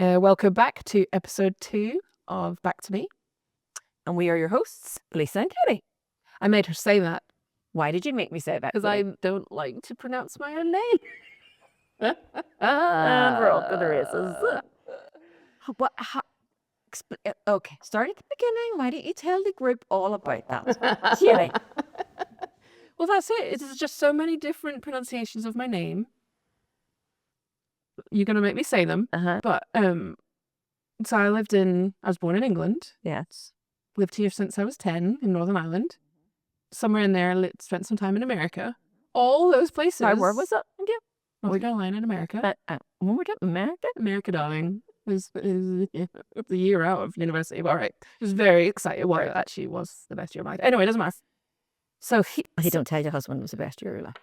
Welcome back to episode 2 of Back to Me. And we are your hosts, Lisa and Katie. I made her say that. Why did you make me say that? Because I don't like to pronounce my own name. And we're off to the races. Okay, start at the beginning. Why don't you tell the group all about that? Katie. Well, that's it. It's just so many different pronunciations of my name. You're going to make me say them. But, so I was born in England. Yes. Lived here since I was 10 in Northern Ireland. Somewhere in there, spent some time in America. All those places. Sorry, where was that again? North Carolina in America. When we're talking America? America, darling. It was the year out of university. All right. I was very excited. Well, it actually was the best year of my life. Anyway, it doesn't matter. So he don't tell your husband it was the best year of your life.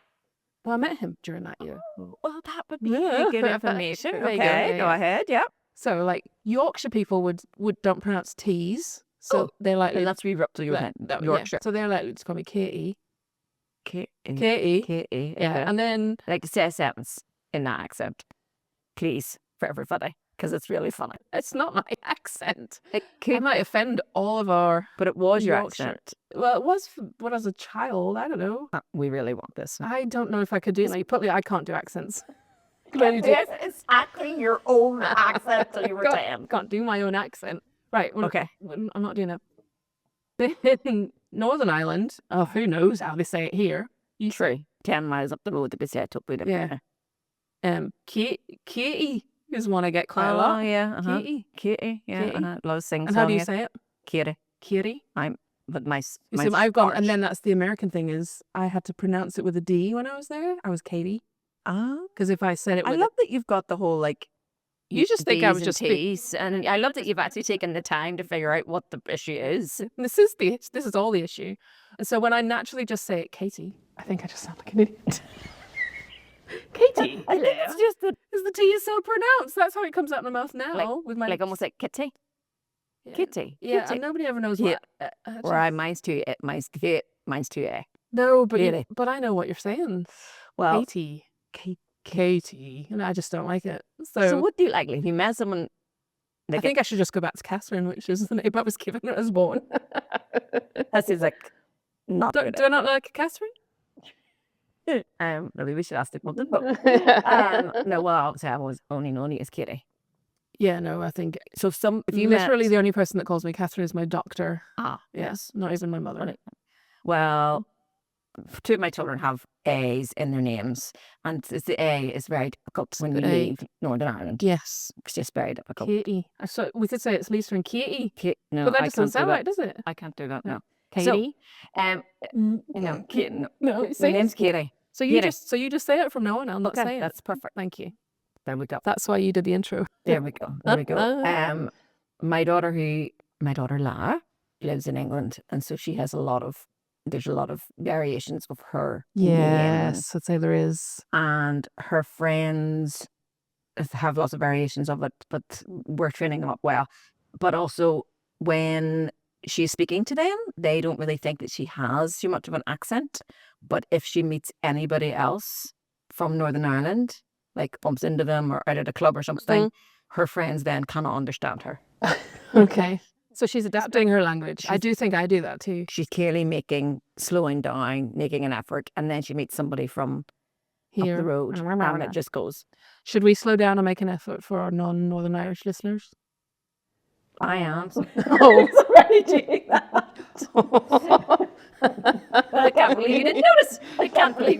Well, I met him during that year. Well, that would be good information. Okay, go ahead. Yeah. So, like, Yorkshire people don't pronounce T's. So they're likely... And that's where you're up to your head. Yorkshire. Yeah. So they're likely to call me Katie. Katie. Yeah. And then... Like to say a sentence in that accent. Please, for everybody. Because it's really funny. It's not my accent. It might offend all of our... But it was your Yorkshire. accent. Well, it was when I was a child. I don't know. We really want this. I don't know if I could do it. I can't do accents. Yes, it's actually your own accent till you were 10. Can't do my own accent. Right. Well, okay. I'm not doing it. In Northern Ireland, who knows how they say it here. True. 10 miles up the road to be set up with it. Yeah. Katie is one I get quite a lot. Oh, yeah. Katie. Yeah. Katie. Love sing And how do you say it? Katie. But my I've gone, and then that's the American thing is I had to pronounce it with a D when I was there. I was Katie. Because if I said it with I love that you've got the whole, like, you just think I was just T's, and I love that you've actually taken the time to figure out what the issue is. This is all the issue. And so when I naturally just say it, Katie, I think I just sound like an idiot. Katie. I think it's just that the T is so pronounced. That's how it comes out of my mouth now. Like almost like Kitty. Yeah. Kitty. Yeah, and nobody ever knows what. Or mine's too A. No, but I know what you're saying. Well, Katie, and I just don't like it. So what do you like? If you met someone, I think I should just go back to Catherine, which is the name I was given when I was born. That seems like not. Do I not like Catherine? Maybe we should ask the woman. No, well, obviously I've always only known you as Katie. Yeah, no, I think so. If you literally the only person that calls me Catherine is my doctor. Yes, not even my mother. Well, 2 of my children have A's in their names, and the A is very difficult when you leave Northern Ireland. Yes, it's just very difficult. Katie. So we could say it's Lisa and Katie. No, but that doesn't sound right, does it? I can't do that. No, Katie. No, Katie. No, my name's Katie. So you just say it from now on. I'll not say it. That's perfect. Thank you. There we go. That's why you did the intro. There we go. My daughter Lara lives in England, and so she has there's a lot of variations of her. Yes, I'd say there is. And her friends have lots of variations of it, but we're training them up well. But also when she's speaking to them, they don't really think that she has too much of an accent. But if she meets anybody else from Northern Ireland, like bumps into them or out at a club or something, her friends then cannot understand her. Okay. So she's adapting her language. I do think I do that too. She's clearly slowing down, making an effort, and then she meets somebody from here up the road, and it just goes. Should we slow down and make an effort for our non-Northern Irish listeners? I am. Already doing that. I can't believe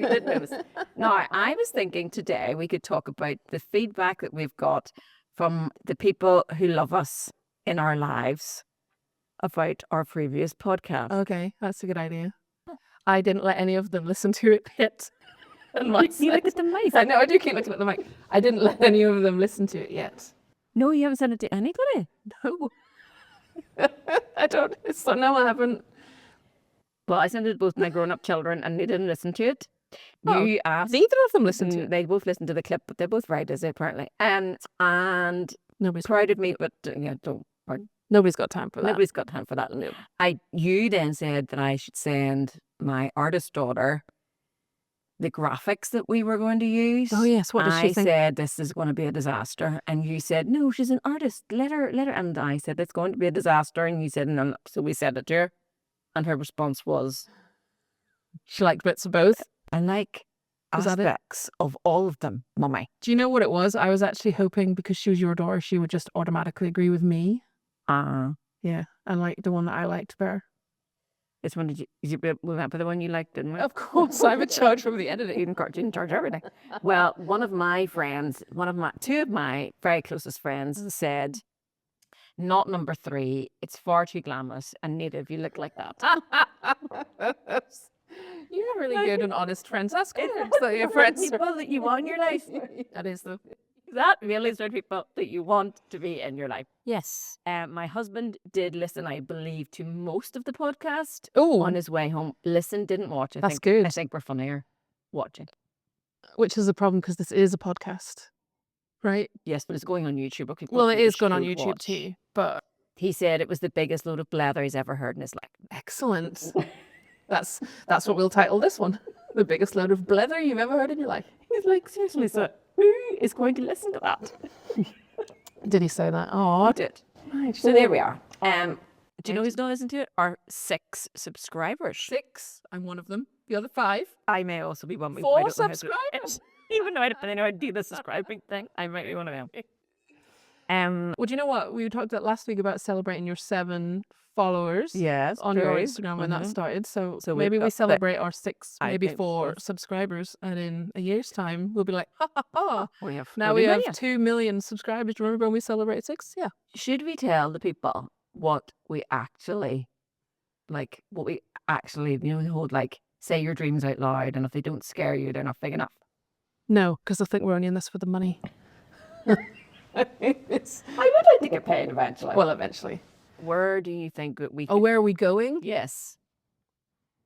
you didn't notice. Now, I was thinking today we could talk about the feedback that we've got from the people who love us in our lives about our previous podcast. Okay, that's a good idea. I didn't let any of them listen to it yet. You look at the mic. I know, I do keep looking at the mic. I didn't let any of them listen to it yet. No, you haven't sent it to anybody? No. I don't. So no, I haven't. Well, I sent it to both my grown-up children and they didn't listen to it. You asked. Neither of them listened to it. They both listened to the clip, but they're both very busy apparently. And nobody's proud of me, but don't. Nobody's got time for that. Nobody's got time for that. No. You then said that I should send my artist daughter the graphics that we were going to use. Oh yes, what does she I think? said this is going to be a disaster, and you said no, she's an artist. Let her. And I said it's going to be a disaster, and you said no. So we said it to her, and her response was, She liked bits of both. "I like Was that it? aspects of all of them, mummy." Do you know what it was? I was actually hoping because she was your daughter, she would just automatically agree with me. Yeah, and like the one that I liked better. This one did you we went for the one you liked, didn't we? Of course, I'm in charge from the editing. In charge of everything. Well, one of my friends, two of my very closest friends said, not number 3. It's far too glamorous, and neither of you look like that. You have really good and honest friends. That's good. So your friends people that you want in your life. That is though. That really is the people that you want to be in your life. Yes. My husband did listen, I believe, to most of the podcast Oh, on his way home. Listen, didn't watch. That's good. I think we're funnier watching. Which is a problem because this is a podcast, right? Yes, but it's going on YouTube. Okay, Well, it is going on should YouTube watch. too. But He said it was the biggest load of blether he's ever heard in his life. excellent. That's what we'll title this one. The biggest load of blether you've ever heard in your life. He's like, seriously, so who is going to listen to that? Did he say that? Oh, Oh, did. So there we are. Do you know who's not listening to it? Our 6 subscribers. 6. I'm one of them. The other 5. I may also be one. 4 subscribers. Even though I don't know how to do the subscribing thing, I might be one of them. Well, do you know what? We talked about last week about celebrating your 7 followers Yes, on your Instagram when that started. So So maybe we've we got celebrate our 6, I maybe think 4 so. subscribers. And in a year's time, we'll be like, ha ha ha. We have Now we have 2 million subscribers. Do you remember when we celebrated 6? Yeah. Should we tell the people what we actually like? What we actually, the whole like, say your dreams out loud, and if they don't scare you, they're not big enough. No, because I think we're only in this for the money. I would like to get paid eventually. Well, eventually. Where do you think that we? Oh, where are we going? Yes,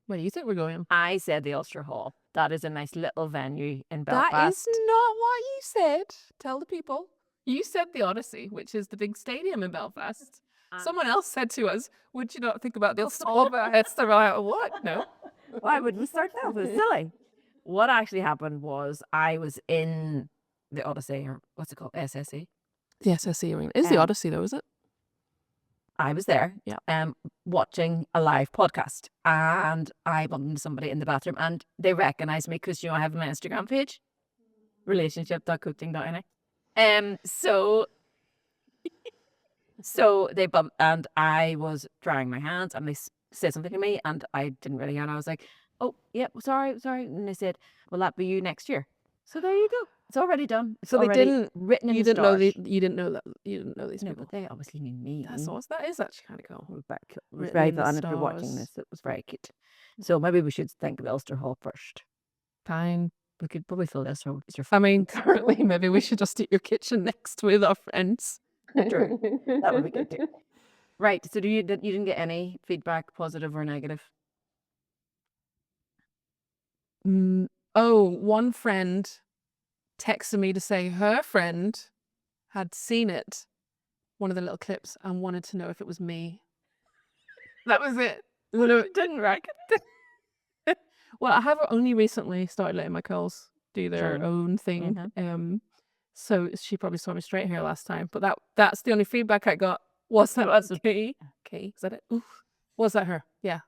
Where do you think we're going? I said the Ulster Hall. That is a nice little venue in That Belfast. is not what you said. Tell the people. You said the Odyssey, which is the big stadium in Belfast. Someone else said to us, would you not think about the Ulster Hall? Esther, what? No. Why would we start that? It's silly. What actually happened was I was in the Odyssey, or what's it called, SSE. The SSE arena. Is the Um, Odyssey though, is it? I was there, Yeah. watching a live podcast, and I bumped into somebody in the bathroom, and they recognised me because I have my Instagram page, relationship.coaching.na. So they bumped, and I was drying my hands, and they said something to me, and I didn't really hear, and I was like, "Oh, yeah, sorry," and they said, "Will that be you next year?" So there you go. It's already done. It's So they already didn't. written in You the didn't know stars. you didn't know that. You didn't know these No, people. but they obviously knew me. That is actually kind of cool. It was very cute. It was Written very in the fun. If you're watching stars. this, it was very cute. So maybe we should think of Ulster Hall first. Fine. We could probably fill Ulster Hall. It's your I mean, currently, maybe we should just eat your kitchen next with our friends. True. That would be good too. Right. So you didn't get any feedback, positive or negative? Oh, one friend texted me to say her friend had seen it, one of the little clips, and wanted to know if it was me. That was it. Didn't reckon. Well, I have only recently started letting my girls do their Sure. own thing. So she probably saw me straight hair last time, but that's the only feedback I got. Was that me? Okay, is that it? Oof. Was that her? Yeah.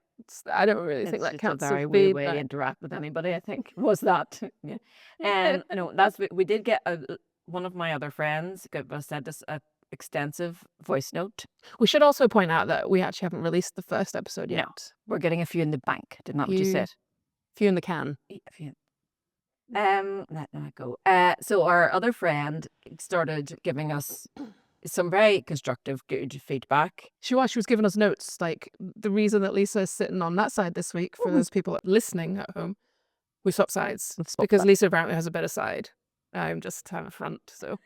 I don't really think that counts a as very weird way to feedback. interact with anybody. I think was that. Yeah. No, we did get one of my other friends sent us a extensive voice note. We should also point out that we actually haven't released the first episode No. yet. We're getting a few in the bank. Did not what you said. Few in the can. Let that go. So our other friend started giving us some very constructive, good feedback. She was giving us notes. Like the reason that Lisa is sitting on that side this week, for those people listening at home, we swapped sides. Because Lisa apparently has a better side. I'm just having front, so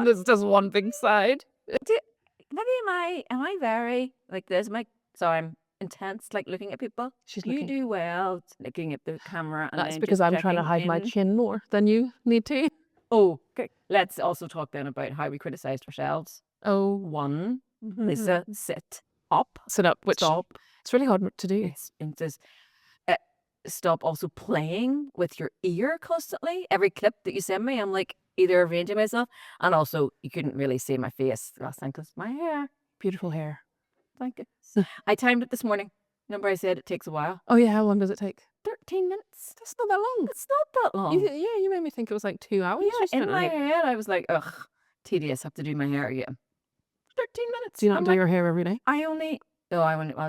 there's just one big side. Maybe am I very like this? So I'm intense, like looking at people. You do well looking at the camera. And that's then because just I'm trying to hide my checking in. chin more than you need to. Oh, okay. Let's also talk then about how we criticised ourselves. Oh, One, Lisa, sit up. Sit up, which Stop. it's really hard to do. It's stop also playing with your ear constantly. Every clip that you send me, I'm like either arranging myself, and also you couldn't really see my face last time because my hair. Beautiful hair. Thank you. I timed it this morning. Remember I said it takes a while? Oh yeah, how long does it take? 13 minutes. That's not that long. It's not that long. You made me think it was like 2 hours. Yeah, in my head I was like, ugh, tedious, have to do my hair again. 13 minutes. Do you not do your hair every day? I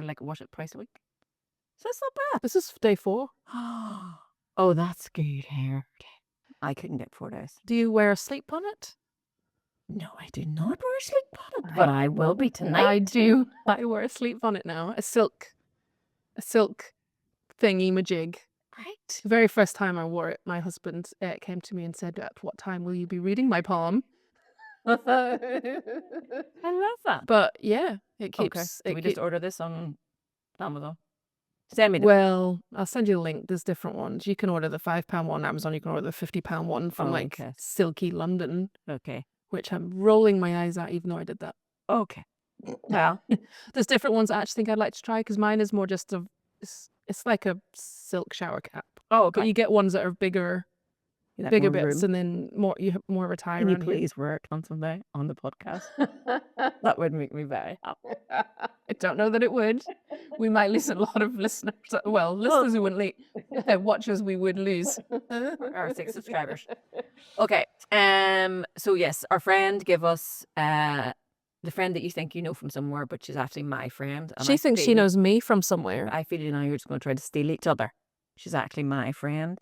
like wash it twice a week. So that's not bad. This is day 4. Oh, that's good hair. I couldn't get 4 days. Do you wear a sleep bonnet? No, I do not wear a sleep bonnet, but I will be tonight. I do. I wear a sleep bonnet now. A silk thingy majig. Right. The very first time I wore it, my husband came to me and said, "At what time will you be reading my palm?" I love that. But yeah, it keeps. Okay. Can we just order this on Amazon? Send me the... Well, I'll send you a link. There's different ones. You can order the £5 one on Amazon. You can order the £50 one from Silky London. Okay. Which I'm rolling my eyes at, even though I did that. Okay. Well, there's different ones I actually think I'd like to try because mine is more just it's like a silk shower cap. Oh, okay. But you get ones that are bigger bits, room. and then you have more of a tie. Can you please wear it on Sunday on the podcast? That would make me very happy. I don't know that it would. We might lose a lot of listeners. Well, listeners who wouldn't watchers we would lose. Our 6 subscribers. Okay. So yes, our friend gave us the friend that you think you know from somewhere, but she's actually my friend. And she thinks she knows me from somewhere. I feel now you're just going to try to steal each other. She's actually my friend.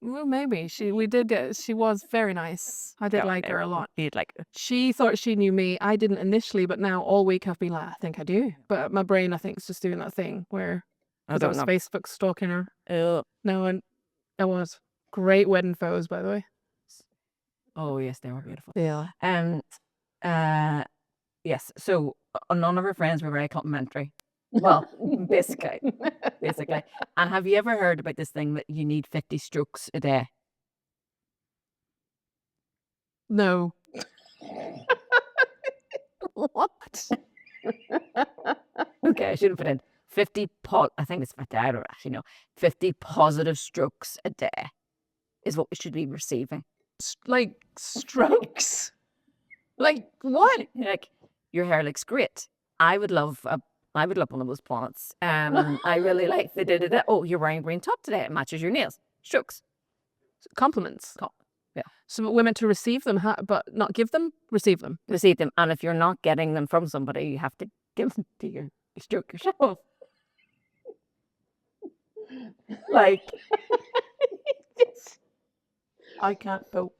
Well, maybe she was very nice. I did like her a lot. You'd like her. She thought she knew me. I didn't initially, but now all week I've been like, I think I do. But my brain, I think, is just doing that thing where I was Facebook stalking her. No, and it was great wedding photos, by the way. Oh yes, they were beautiful. Yeah. Yes. So none of her friends were very complimentary. Well, basically. And have you ever heard about this thing that you need 50 strokes a day? No. What? Okay, I should have put in 50 I think it's 50, I don't actually know. 50 positive strokes a day is what we should be receiving. Like strokes? Like what? Like your hair looks great. I would love one of those bonnets. I really like the oh, you're wearing a green top today. It matches your nails. Strokes. Compliments. Yeah. So we're meant to receive them, but not give them? Receive them. Receive them. And if you're not getting them from somebody, you have to give them to you stroke yourself. Like, I can't go.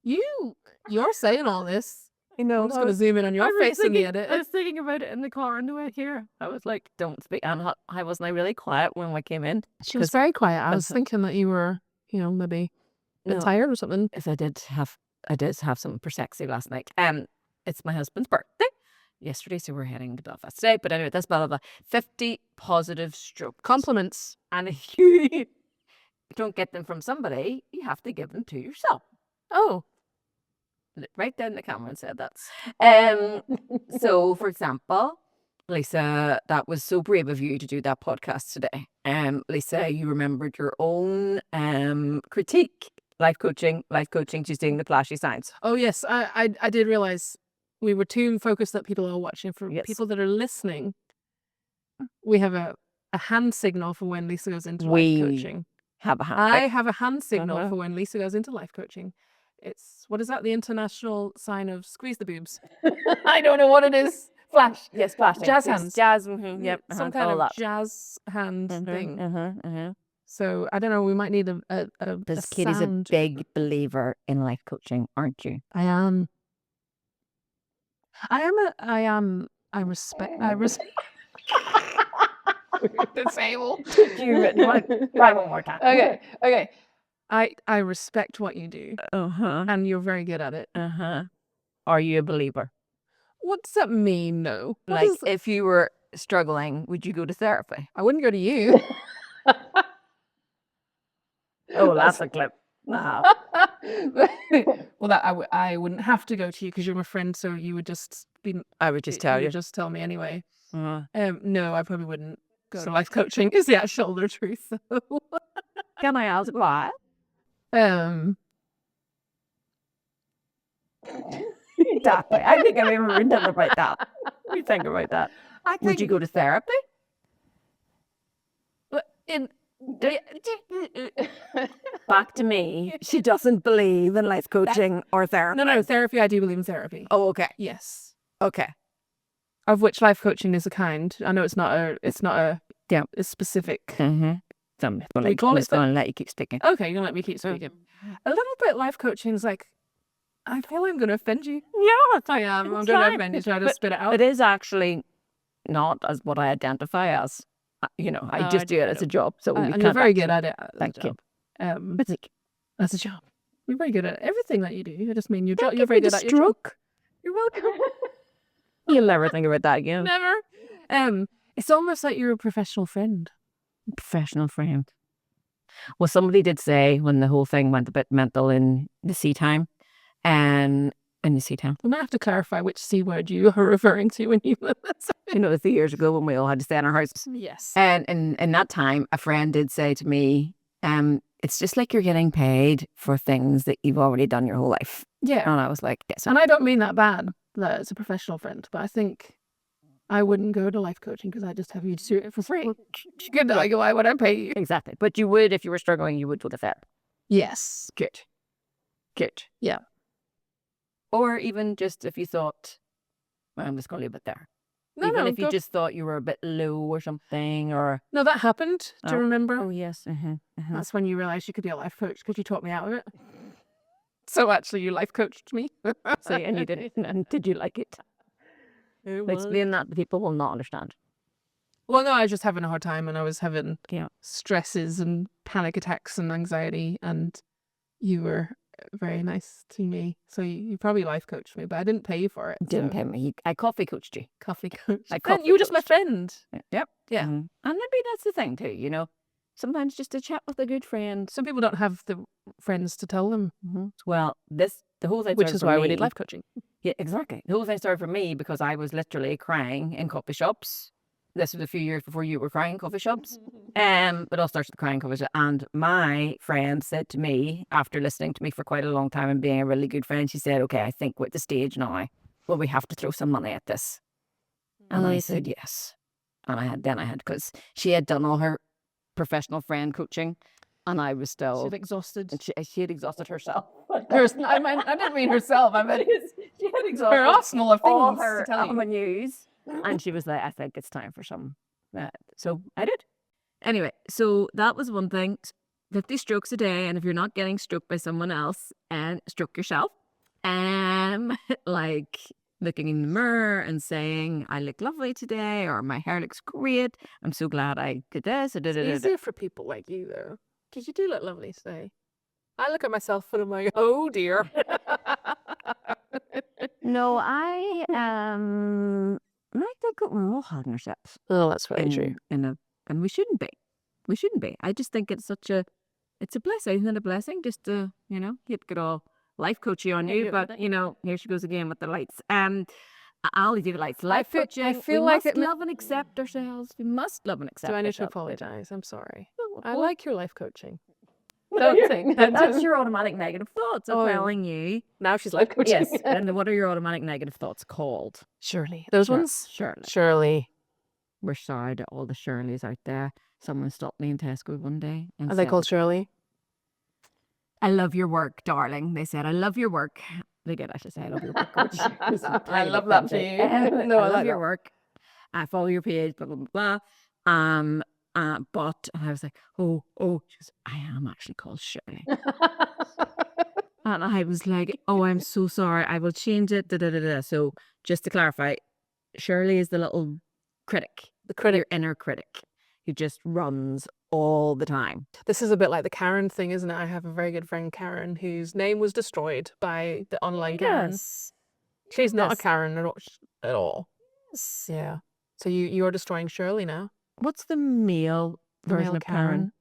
You're saying all this. I know. I'm just going to zoom in on your face in the edit. I was thinking about it in the car on the way here. I was like, don't speak. And I wasn't really quiet when we came in. She was very quiet. I was thinking that you were, maybe a bit tired or something. If I did have something for sexy last night. It's my husband's birthday yesterday, so we're heading to Belfast today. But anyway, that's blah, blah, blah. 50 positive strokes. Compliments. And if you don't get them from somebody, you have to give them to yourself. Oh. Right down the camera and said that. So, for example, Lisa, that was so brave of you to do that podcast today. Lisa, you remembered your own critique. Life coaching, she's doing the flashy signs. Oh, yes. I did realise we were too focused that people are watching. For people that are listening, we have a hand signal for when Lisa goes into life coaching. I have a hand signal for when Lisa goes into life coaching. It's, what is that? The international sign of squeeze the boobs. I don't know what it is. Flash. Yes, flashing. Jazz hands. Jazz. Mm-hmm, yep. Some kind of jazz hand thing. So I don't know. We might need a Because Katie's a big believer in life coaching, aren't you? I am. I respect. Disabled. Try one more time. Okay. I respect what you do. And you're very good at it. Are you a believer? What does that mean? No. Like, if you were struggling, would you go to therapy? I wouldn't go to you. Oh, that's a clip. Wow. Well, I wouldn't have to go to you because you're my friend, so you would just be. I would just tell you. Just tell me anyway. No, I probably wouldn't. go to life coaching is the actual the truth. Can I ask why? Exactly. I think I've ever written about that. What do you think about that? I think Would you go to therapy? Back to me. She doesn't believe in life coaching or therapy. No, therapy. I do believe in therapy. Oh, okay. Yes. Okay. Of which life coaching is a kind. I know it's not a Yeah. a specific. Mm-hmm. I'm we call it going to let you keep speaking. Okay, you're gonna let me keep speaking. A little bit life coaching is like, I feel I'm gonna offend you. Yeah, I am. I'm it's gonna fine. offend you, so I But just spit it out. it is actually not as what I identify as. You know, I just do it as a job. So we and can't you're very good at it. Thank you. As a job, you're very good at everything that you do. I just mean your job. Don't You're give very me the good at your job. stroke. You're welcome. You'll never think about that again. Never. It's almost like you're a professional friend. Professional friend. Well, somebody did say when the whole thing went a bit mental in the sea time, and in the sea time. We might have to clarify which C word you are referring to when you You know, a few years ago when we all had to stay in our houses. Yes. And in that time, a friend did say to me, it's just like you're getting paid for things that you've already done your whole life. Yeah. And I was like, yes. And I don't mean that bad, that it's a professional friend, but I think I wouldn't go to life coaching because I just have you do it for free. Good, like, why would I pay you? Exactly. But you would, if you were struggling, you would go to therapy. Yes. Good. Yeah. Or even just if you thought, well, I'm just going to leave it there. Even if you just thought you were a bit low or something, or... No, that happened. Do you remember? Oh, yes. That's when you realised you could be a life coach because you taught me out of it. So actually, you life coached me. See, and you didn't. And did you like it? Explain that, the people will not understand. Well, no, I was just having a hard time, and I was having stresses and panic attacks and anxiety, and you were very nice to me. So you probably life coached me, but I didn't pay you for it. Didn't pay me. I coffee coached you. Coffee coach. You were just my friend. Yep. Yeah. And maybe that's the thing too, you know. Sometimes just to chat with a good friend. Some people don't have the friends to tell them. Well, the whole thing, which is why we need life coaching. Yeah, exactly. The whole thing started for me because I was literally crying in coffee shops. This was a few years before you were crying in coffee shops. But all started crying in coffee shops. And my friend said to me, after listening to me for quite a long time and being a really good friend, she said, okay, I think we're at the stage now where we have to throw some money at this. And I said yes. And I had, because she had done all her professional friend coaching, and I was still... She'd exhausted. And she had exhausted herself. I didn't mean herself. I meant she had exhausted her arsenal of things all her to tell you. avenues. And she was like, I think it's time for some. So I did. Anyway, so that was one thing. 50 strokes a day, and if you're not getting stroked by someone else, and stroke yourself. Like looking in the mirror and saying, I look lovely today, or my hair looks great. I'm so glad I did this. It's easier for people like you, though, because you do look lovely today. I look at myself and I'm like, oh dear. No, I think we're all hard on ourselves. Oh, that's very true. And we shouldn't be. We shouldn't be. I just think it's it's a blessing, isn't it? A blessing just to, you know, you'd get all life coachy on you, but you know, here she goes again with the lights. I'll leave you the lights. Life coaching. I feel like we must love and accept ourselves. We must love and accept. Do I need ourselves. to apologize? I'm sorry. No, I like your life coaching. Don't think that's your automatic negative thoughts. I'm telling you. Now she's life coaching. Yes. And what are your automatic negative thoughts called? Shirley. Those ones? Shirley. We're sorry to all the Shirleys out there. Someone stopped me in Tesco one day. And are they called Shirley? I love your work, darling. They said, I love your work. They did actually say, I love your work. Which I love that for you. No, I love your work. I follow your page, blah, blah, blah, blah. But I was like, oh, she goes, I am actually called Shirley. And I was like, oh, I'm so sorry. I will change it. So just to clarify, Shirley is the little critic, your inner critic, who just runs all the time. This is a bit like the Karen thing, isn't it? I have a very good friend, Karen, whose name was destroyed by the online Karen. Yes. She's not a Karen at all. Yes. Yeah. So you're destroying Shirley now. What's the male version of Karen?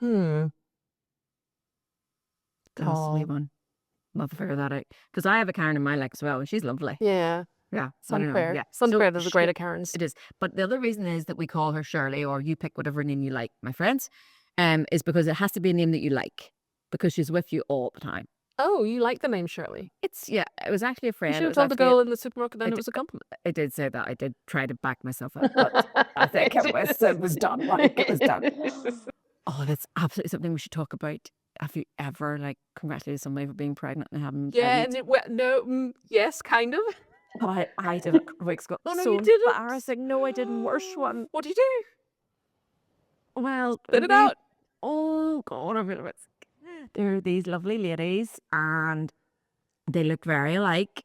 That's a wee one. Love to figure that out. Because I have a Karen in my life as well, and she's lovely. Yeah. Yeah. Sunfair. Yeah. Sunfair, there's a great she- occurrence. It is. But the other reason is that we call her Shirley, or you pick whatever name you like, my friends, is because it has to be a name that you like, because she's with you all the time. Oh, you like the name Shirley? It was actually a You friend. should It have was told the actually girl in the supermarket then I it was a compliment. I did say that. I did try to back myself up, but I think it was done. Like, it was done. Oh, that's absolutely something we should talk about. Have you ever, like, congratulated somebody for being pregnant and having Yeah, babies? no, yes, kind of. I did it a couple of weeks ago. Oh, no, So you didn't. embarrassing. No, I didn't. Worst one. What do you do? Well, Spit it out. Oh, God, I'm gonna risk. There are these lovely ladies, and they looked very alike,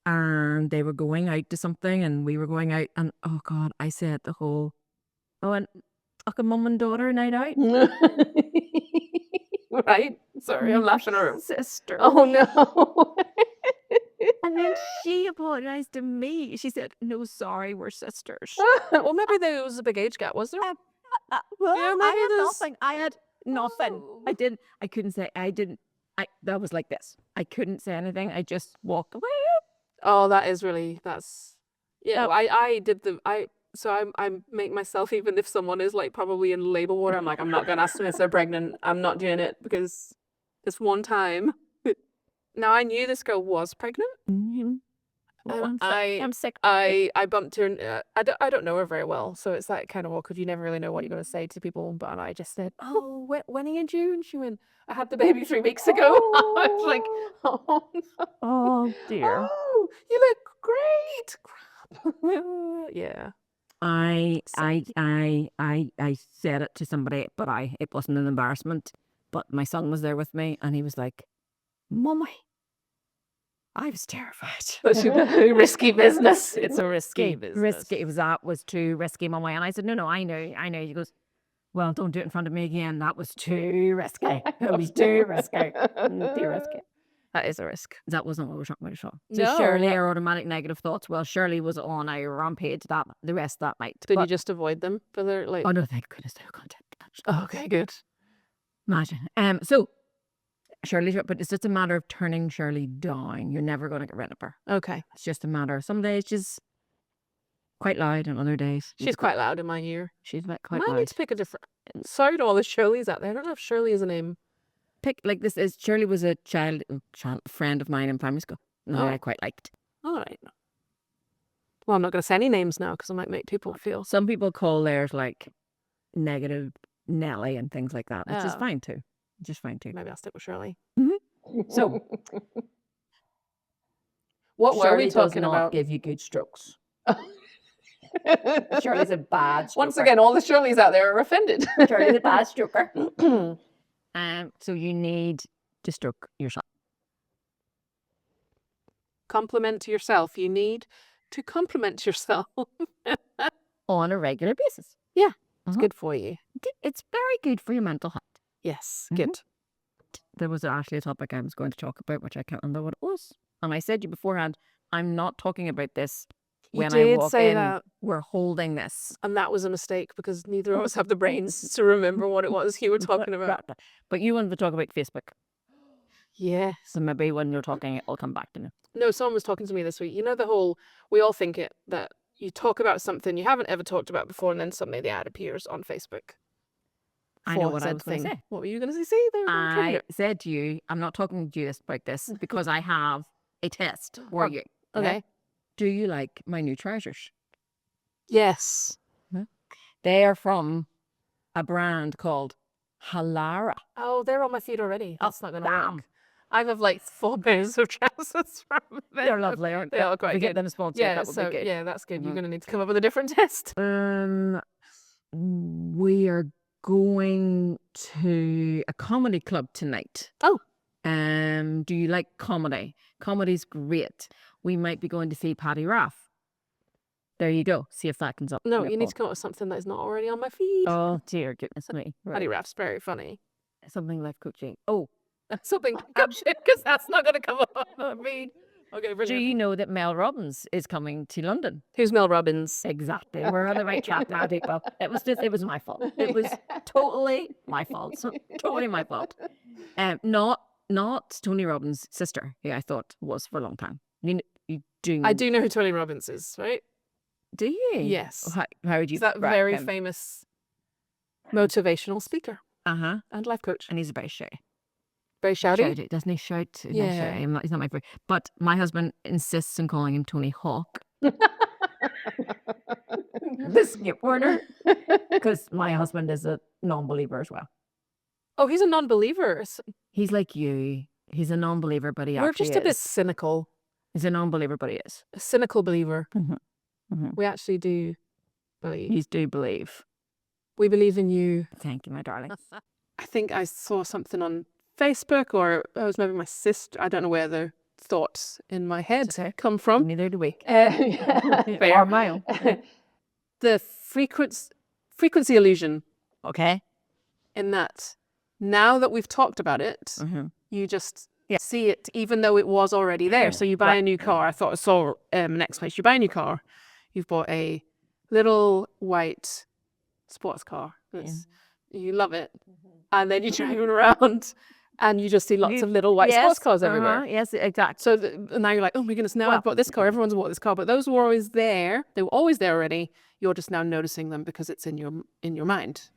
and they were going out to something, and we were going out, and oh God, I said the whole, and like a mum and daughter night out. Right? Sorry, I'm laughing at her. Sister. Oh no. And then she apologized to me. She said, "No, sorry, we're sisters." Well, maybe there was a big age gap, was there? Well, Yeah, I maybe had there's- nothing. I had nothing. Oh. I couldn't say. I didn't. That was like this. I couldn't say anything. I just walked away. Oh, that is really, that's, yeah, Yep. I did so I make myself, even if someone is like probably in labor ward, I'm like, I'm not going to ask them if they're pregnant. I'm not doing it because this one time, now I knew this girl was pregnant. Well, And I'm sick. I bumped her, and I don't know her very well, so it's like kind of awkward. You never really know what you're going to say to people, but I just said, oh, when are you due? And she went, I had the baby 3 weeks ago. I was like, oh, no. Oh dear. Oh, you look great. Crap. Yeah. I said it to somebody, but it wasn't an embarrassment. But my son was there with me, and he was like, "Mummy." I was terrified. That's a risky business. It's a risky business. Risky. That was too risky, Mummy. And I said, no, I know. He goes, well, don't do it in front of me again. That was too risky. It was too risky. Too risky. That is a risk. That wasn't what we were talking about at all. So No. Shirley, our automatic negative thoughts. Well, Shirley was on a rampage the rest of that night. Did you just avoid them for their like? Oh no, thank goodness they were content. Oh, okay, good. Imagine. So Shirley's, but it's just a matter of turning Shirley down. You're never going to get rid of her. Okay. It's just a matter of some days she's quite loud, and other days She's quite loud in my ear. she's quite I need loud. to pick a different. Sorry to all the Shirleys out there. I don't know if Shirley is a name. Pick like this is Shirley was a child friend of mine in primary school. No, Oh. I quite liked. All right. Well, I'm not going to say any names now because I might make people feel. Some people call theirs like negative Nelly and things like that, which is Oh. fine too. Just fine too. Maybe I'll stick with Shirley. So What were Shirley we does talking not about? give you good strokes. Shirley's a bad Once stroker. again, all the Shirleys out there are offended. Shirley's a bad stroker. So you need to stroke yourself. Compliment yourself. You need to compliment yourself. On a regular basis. It's good for you. It's very good for your mental health. Yes, Mhm. good. There was actually a topic I was going to talk about, which I can't remember what it was. And I said to you beforehand, I'm not talking about this You when I did walk say in. that, We're holding this. and that was a mistake because neither of us have the brains to remember what it was you were talking about. But you wanted to talk about Facebook. Yes. So maybe when you're talking, it'll come back to me. No, someone was talking to me this week. You know the whole, we all think it, that you talk about something you haven't ever talked about before, and then suddenly the ad appears on Facebook. I know for what I said was going to thing. say. What were you going to say there? I said to you, I'm not talking to you about this because I have a test for you. Okay. Do you like my new trousers? Yes. They are from a brand called Halara. Oh, they're on my feet already. That's not going to damn. work. I have like 4 pairs of trousers from them. They're lovely, aren't they? They are quite We get good. them sponsored. Yeah, that would so be good. yeah, that's good. You're Mhm. going to need to come up with a different test. We are going to a comedy club tonight. Oh. Do you like comedy? Comedy's great. We might be going to see Paddy Raff. There you go. See if that comes up. No, in your you need phone. to come up with something that is not already on my feed. Oh dear goodness me. Paddy Right. Raff's very funny. Something life coaching. Oh, Something because that's not going to come up on my feed. Okay, do brilliant. you know that Mel Robbins is coming to London? Who's Mel Robbins? Exactly. We're on the right track now, people. It was my fault. It was totally my fault. Totally my fault. Not Tony Robbins' sister, who I thought was for a long time. You do. I do know who Tony Robbins is, right? Do you? Yes. How would you? He's that rank very him? famous motivational speaker Uh-huh. and life coach. And he's very shouty. Very shouty. Doesn't he? Shout. Yeah. He's not my favorite. But my husband insists on calling him Tony Hawk, the skateboarder, because my husband is a non-believer as well. Oh, he's a non-believer. He's like you. He's a non-believer, but he We're actually just a bit is. cynical. He's a non-believer, but he is. A cynical believer. Mm-hmm. We actually do believe. You do believe. We believe in you. Thank you, my darling. I think I saw something on Facebook, or it was maybe my sister. I don't know where the thoughts in my head come from. Neither do we. Fair. Or my own. The frequency illusion. Okay. In that, now that we've talked about it, you just see it, even though it was already there. So you buy a new car. I thought I saw next place. You buy a new car. You've bought a little white sports car. You love it, and then you're driving around, and you just see lots of little white sports cars everywhere. Yes, exactly. So now you're like, oh my goodness, now I've bought this car. Everyone's bought this car, but those were always there. They were always there already. You're just now noticing them because it's in your mind.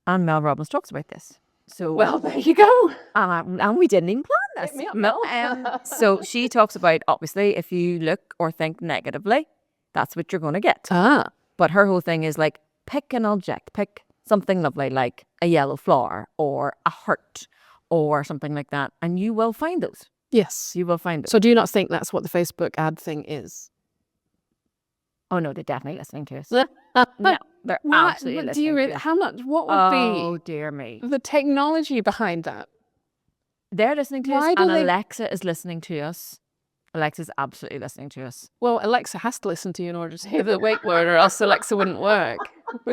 And Mel Robbins talks about this. So well, there you go. And we didn't even plan this. Pick me up, Mel. So she talks about, obviously, if you look or think negatively, that's what you're going to get. But her whole thing is like, pick an object, pick something lovely like a yellow flower or a heart or something like that, and you will find those. Yes. You will find those. So do you not think that's what the Facebook ad thing is? Oh no, they're definitely listening to us. No, they're absolutely listening to us. How much? What would be? Oh dear me. The technology behind that. They're listening to us, and Alexa is listening to us. Alexa's absolutely listening to us. Well, Alexa has to listen to you in order to hear the wake word, or else Alexa wouldn't work.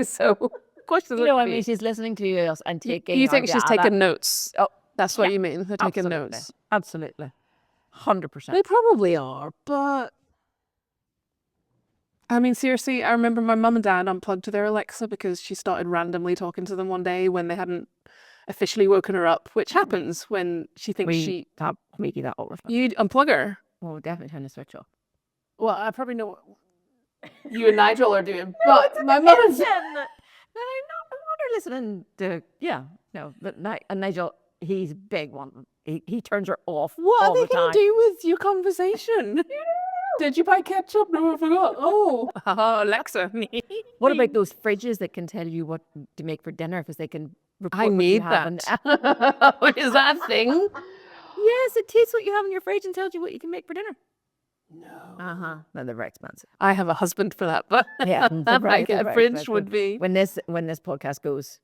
So, of course, you know, I mean, she's listening to us and taking. You think she's taking notes? Oh, that's what you mean. They're taking notes. Absolutely, 100%. They probably are, but I mean, seriously, I remember my mum and dad unplugged their Alexa because she started randomly talking to them one day when they hadn't officially woken her up, which happens when she thinks we stop making that all the time. You'd unplug her. Well, definitely turn the switch off. Well, I probably know what you and Nigel are doing, but my mum and I'm not listening to, but Nigel, he's a big one. He turns her off. What all are they the time. going to do with your conversation? Did you buy ketchup? No, I forgot. Oh, Alexa. What about those fridges that can tell you what to make for dinner because they can report I need that. Is that a thing? Yes, it tastes what you have in your fridge and tells you what you can make for dinner. No. No, they're very expensive. I have a husband for that, but yeah, like a fridge expensive. Would be. When this podcast goes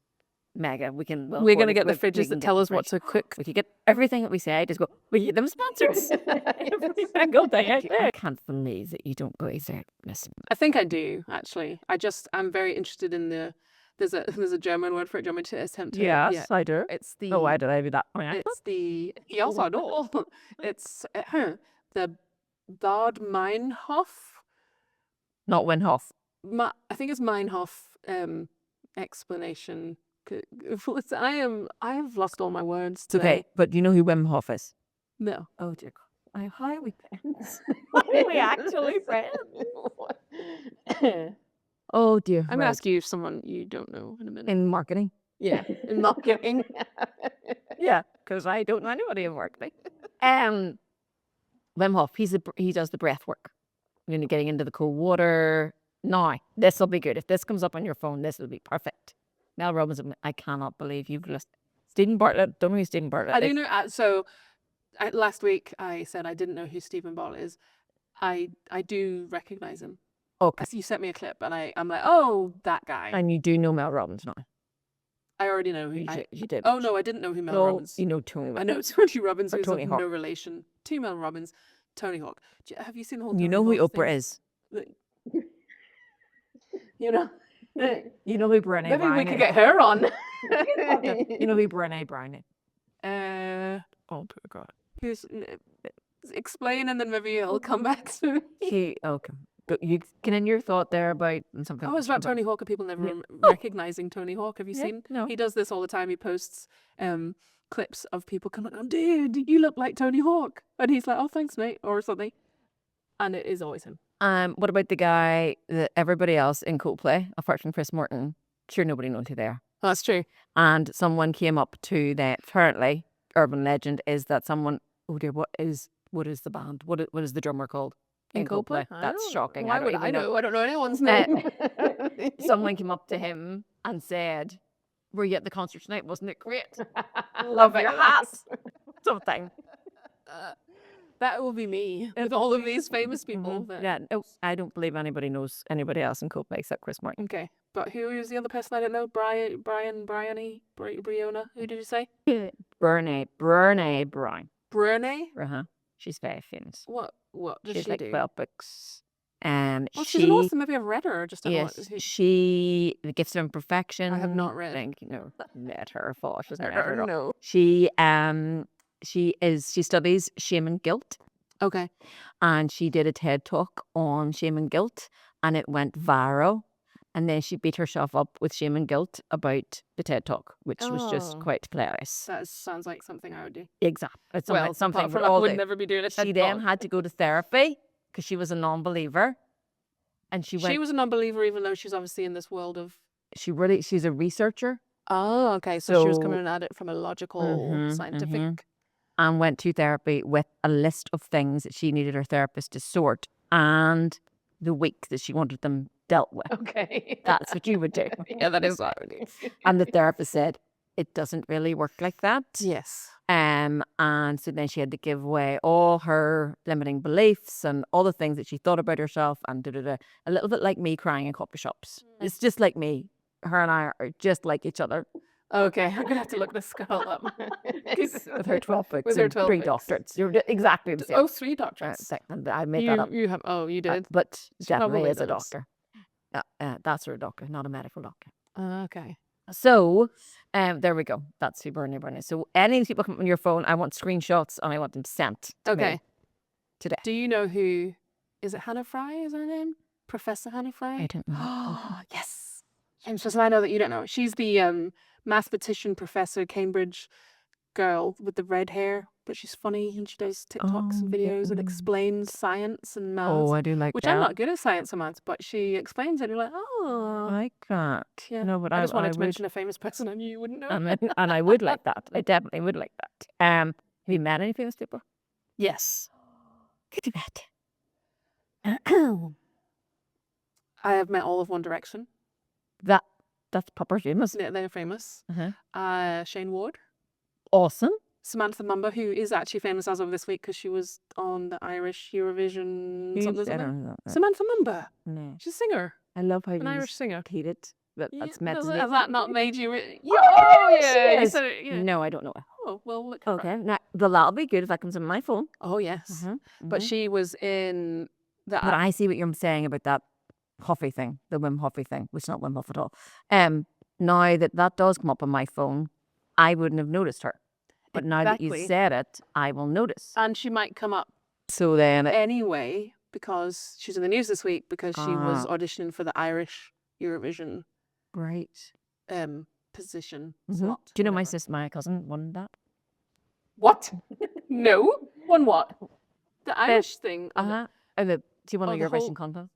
mega, we're going to get the fridges that tell us what to cook. We could get everything that we say. Just go, we get them sponsors. Every single thing out there. I can't believe that you don't go there. Listen. I think I do, actually. I'm very interested in there's a German word for it. Do you want me to attempt to? Yes, I do. It's the. Oh, why did I do that? It's the. Yes, I know. It's the Bad Meinhof. Not Winhof. I think it's Meinhof explanation. I have lost all my words today. Okay, but you know who Wim Hof is? No. Oh dear God. How are we friends? Are we actually friends? Oh dear. I'm going to ask you someone you don't know in a minute. In marketing? Yeah, in marketing. Yeah, because I don't know anybody in marketing. Wim Hof, he does the breath work. Getting into the cold water. Now, this will be good. If this comes up on your phone, this will be perfect. Mel Robbins, I cannot believe you've listened. Stephen Bartlett, don't know who Stephen Bartlett is. I do know. So last week I said I didn't know who Stephen Bartlett is. I do recognize him. Okay. You sent me a clip and I'm like, oh, that guy. And you do know Mel Robbins now? I already know who you did. Oh, no, I didn't know who Mel Robbins. You know Tony Robbins. I know Tony Robbins, who's Tony Hawk. No relation to Mel Robbins. Tony Hawk. Have you seen the whole You know who Oprah is? You know? You know who Brené Brown is? Maybe we could get her on. You know who Brené Brown is? Oh, poor God. Explain and then maybe it'll come back to me. Okay. But you can in your thought there about something. Oh, it's about Tony Hawk and people never recognizing Tony Hawk. Have you seen? No. He does this all the time. He posts clips of people coming, oh, dude, you look like Tony Hawk. And he's like, oh, thanks, mate, or something. And it is always him. What about the guy that everybody else in Coldplay, apart from Chris Martin? Sure, nobody knows who they are. Oh, that's true. And someone came up to that. Apparently, urban legend is that someone. Oh dear, what is the band? What is the drummer called In Coldplay? I That's don't- shocking. Why don't would even I know? I don't know anyone's name. Someone came up to him and said, "Were you at the concert tonight? Wasn't it great? Love your hat." Something. That will be me with all of these famous people. that- Yeah. No, I don't believe anybody knows anybody else in Coldplay except Chris Martin. Okay. But who is the other person I don't know? Bryony? Briona? Who did you say? Brene Brown. Brene? She's very famous. What does She's she like do? 12 books. Well, she's an author. Maybe I've read her. Just don't know Yes, what. she The Gifts of Imperfection. I have not read. No, met her. False. She's not Or no. She studies shame and guilt, Okay. and she did a TED talk on shame and guilt, and it went viral. And then she beat herself up with shame and guilt about the TED talk, which was just Oh. quite hilarious. That sounds like something I would do. Exactly. It's Well, something apart from we I all would do. never be doing a She TED then talk. had to go to therapy because she was a non-believer, and she She was a non-believer, even though she's obviously in this world of. she's a researcher. Oh, okay. So she was So- coming at it from a logical, scientific. And went to therapy with a list of things that she needed her therapist to sort and the week that she wanted them dealt with. Okay. That's what you would do. Yeah, that is what I would do. And the therapist said, it doesn't really work like that. Yes. And so then she had to give away all her limiting beliefs and all the things that she thought about herself and a little bit like me crying in coffee shops. It's just like me. Her and I are just like each other. Okay, I'm gonna have to look this girl up. With her 12 books With her and 12 3 books. doctorates. You're exactly the same. Oh, 3 doctorates. I made that up. You have. Oh, you did. But She definitely probably is a does. doctor. That's her doctor, not a medical doctor. Okay. So, there we go. That's who Bernie is. So, any people come on your phone, I want screenshots and I want them sent to me Okay. today. Do you know who? Is it Hannah Fry? Is her name? Professor Hannah Fry? I don't know. Oh, yes. I'm just. I know that you don't know. She's the mathematician professor, Cambridge girl with the red hair, but she's funny and she does TikToks and videos and explains science and maths. Oh, I do like which that. I'm not good at science and maths, but she explains it. You're like, oh, I like that. yeah. No, but I just wanted to would, mention a famous person I knew you wouldn't know. and I would like that. I definitely would like that. Have you met any famous people? Yes, Could you met? I have met all of One Direction. That's proper famous. Yeah, they're famous. Uh-huh. Shane Ward, Awesome. Samantha Mumba, who is actually famous as of this week because she was on the Irish Eurovision I something. don't know that. Samantha Mumba, No. she's a singer, I love how an you Irish singer. hate it. But that's meant Has to that not made you? Oh, yeah, you yes. said it. Yeah. No, I don't know it. Oh well, look. her up. Okay. Now, that'll be good if that comes on my phone. Oh yes, Mhm, but mhm. she was in the. But I see what you're saying about that Huffy thing, the Wim Huffy thing, which is not Wim Huff at all. Now that does come up on my phone, I wouldn't have noticed her. But now that you Exactly. said it, I will notice. And she might come up So then, anyway because she's in the news this week because she was Ah. auditioning for the Irish Eurovision great. position Mhm. slot. Do you know whatever. my cousin won that? What? No. Won what? The Irish thing. Uh-huh. Do you want Oh, to the Eurovision whole- contest?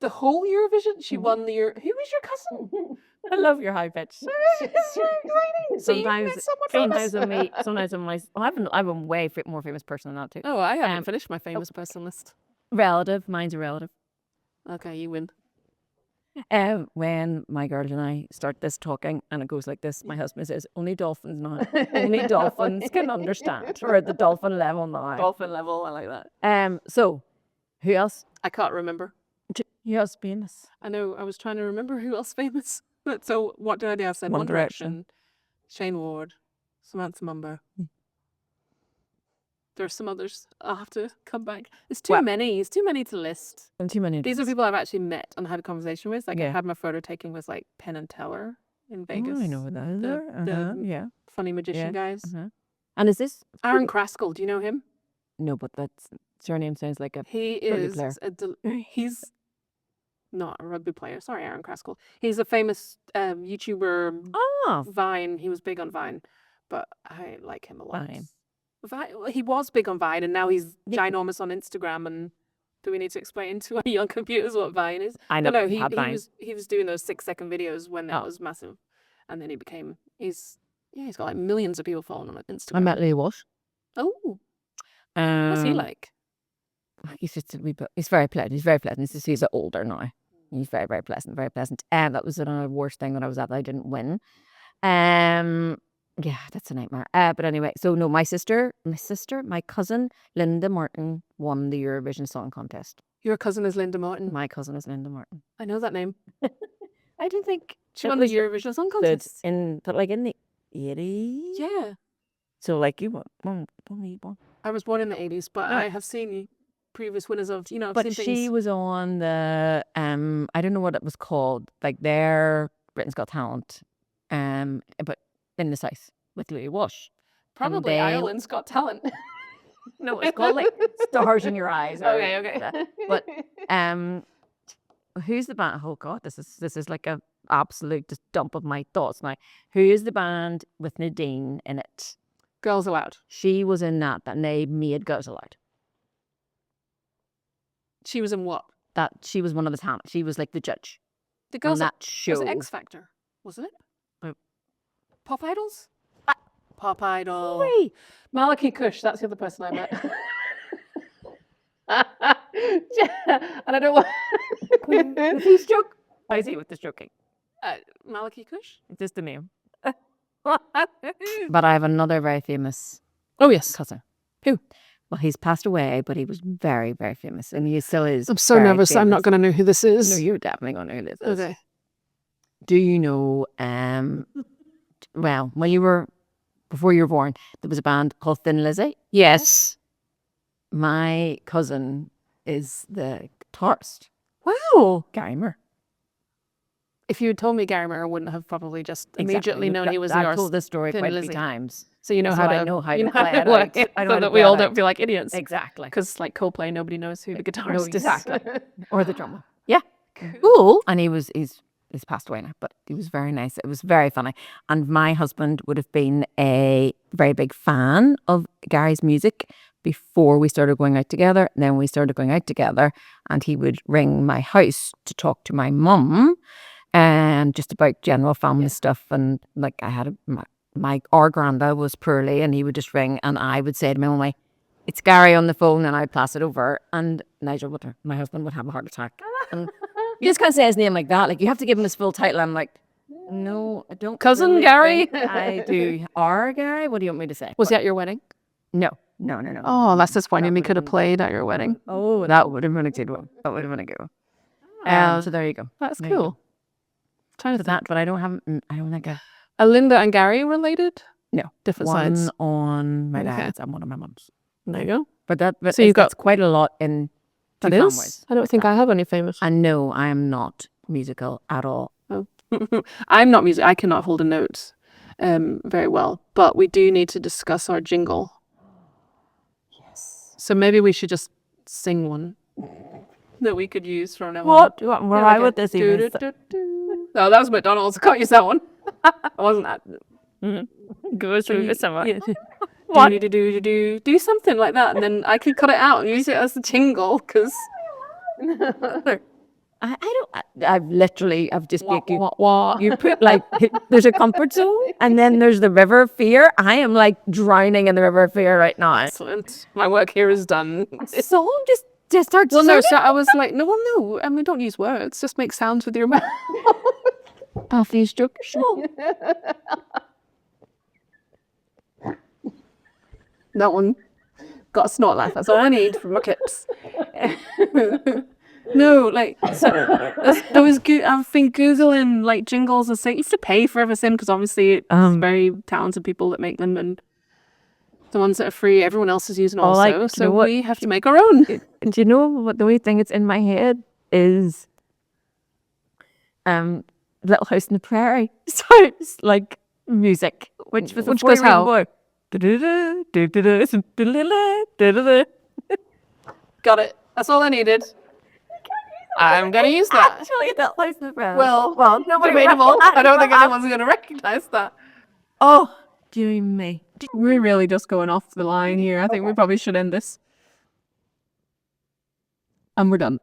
The whole Eurovision. She Mhm. won the Who was your cousin? I love your high pitch. It's so exciting. So you met someone famous. sometimes I'm way more famous person than that too. Oh, I haven't finished my famous person list. Relative, mine's a relative. Okay, you win. When my girl and I start this talking and it goes like this, my husband says, only dolphins now. Only dolphins can understand. We're at the dolphin level now. Dolphin level. I like that. So who else? I can't remember. Who else famous? I know. I was trying to remember who else famous. But so what did I do? I said One One Direction. Direction, Shane Ward, Samantha Mumba. There's some others. I'll have to come back. It's too Well- many. It's too many to list. And too many. These are people I've actually met and had a conversation with. Like I Yeah. had my photo taken with like Penn and Teller in Oh, Vegas. I know who that is. the- Yeah. Funny magician guys. Uh-huh. And is this? Aaron Kraskell. Do you know him? No, but that's surname sounds like a. He Rugby is player. he's not a rugby player. Sorry, Aaron Kraskell. He's a famous YouTuber. Oh, Vine. He was big on Vine, but I like him a lot. Vine. He was big on Vine, and now he's Yeah. ginormous on Instagram and Do we need to explain to our young computers what Vine is? I know. No, we had Vine. he was doing those 6-second videos when it was massive, and then he's got like millions of people following him on Instagram. I met Lee Walsh. Oh, what's he like? He's just he's very pleasant. He's very pleasant. He's older now. He's very, very pleasant. Very pleasant. And that was another worst thing that I was at that I didn't win. Yeah, that's a nightmare. But anyway, so no, my cousin Linda Martin won the Eurovision Song Contest. Your cousin is Linda Martin. My cousin is Linda Martin. I know that name. I don't think she won the Eurovision Song Contest but like in the 80s. Yeah. So like you won. I was born in the 80s, but I have seen previous winners of But she was on the I don't know what it was called, like their Britain's Got Talent, but in the south with Louis Walsh. Probably Ireland's Got Talent. No, it's called like Stars in Your Eyes. Okay. But who's the band? Oh God, this is like a absolute just dump of my thoughts now. Who is the band with Nadine in it? Girls Aloud. She was in that they made Girls Aloud. She was in what? That she was one of the talent. She was like the judge. The girls on that show. Was it X Factor? Wasn't it? Pop Idols? Pop Idol. Wait. Malachi Kush, that's the other person I met. And I don't want... Does he stroke? Why is he with the stroking? Malachi Kush? It's just the name. But I have another very famous cousin. Who? Well, he's passed away, but he was very, very famous. And he still is. I'm so nervous. Famous. I'm not going to know who this is. No, you're definitely going to know who this is. Okay. Do you know, well, before you were born, there was a band called Thin Lizzy? Yes. My cousin is the guitarist. Wow. Gary Moore. If you had told me Gary Moore, I wouldn't have probably just immediately known he was the artist. I've told this story quite a few times. So you know how to know how to play it out. So that we all don't feel like idiots. Exactly. Because like Coldplay, nobody knows who the guitarist is. Exactly. Or the drummer. Yeah. Cool. And he's passed away now, but he was very nice. It was very funny. And my husband would have been a very big fan of Gary's music before we started going out together. And then we started going out together and he would ring my house to talk to my mum and just about general family stuff. And like I had our granda was poorly and he would just ring and I would say to my mum, it's Gary on the phone, and I'd pass it over and Nigel my husband would have a heart attack. And you just can't say his name like that. Like you have to give him his full title. I'm like, no, I don't. Cousin really Gary? think I do. Our Gary? What do you want me to say? Was he at your wedding? No. Oh, that's disappointing. We could have played at your wedding. Oh, that would have been a good one. That would have been a good one. So there you go. That's cool. Trying to that, but I don't think Are Linda and Gary related? No. Different one sides. on my dad's and one on my mum's. There you go. But so you've got quite a lot in two that families. Is? I don't think I have any famous. And no, I am not musical at all. Oh. I'm not music. I cannot hold a note very well. But we do need to discuss our jingle. Yes. So maybe we should just sing one that we could use from now on. What? Why would this even? Oh, that was McDonald's. I can't use that one. I wasn't that. Go through somewhere. Yeah. What? Do something like that, and then I can cut it out and use it as a jingle. Because I've just you put like there's a comfort zone and then there's the river of fear. I am like drowning in the river of fear right now. Excellent. My work here is done. So just start. Well, no. So I was like, no. I mean, don't use words. Just make sounds with your mouth. After you stroke. That one got a snort laugh. That's all I need from my kids. No, like so there was I've been googling like jingles and saying you have to pay for everything because obviously it's very talented people that make them and the ones that are free everyone else is using also. So we have to make our own. Do you know what the only thing that's in my head is Little House on the Prairie. So it's like music, which goes how? Got it. That's all I needed. I'm gonna use that. Actually, Little House on the Prairie. Well, debatable. I don't think anyone's gonna recognize that. Oh, dear me. We're really just going off the line here. I think we probably should end this. And we're done.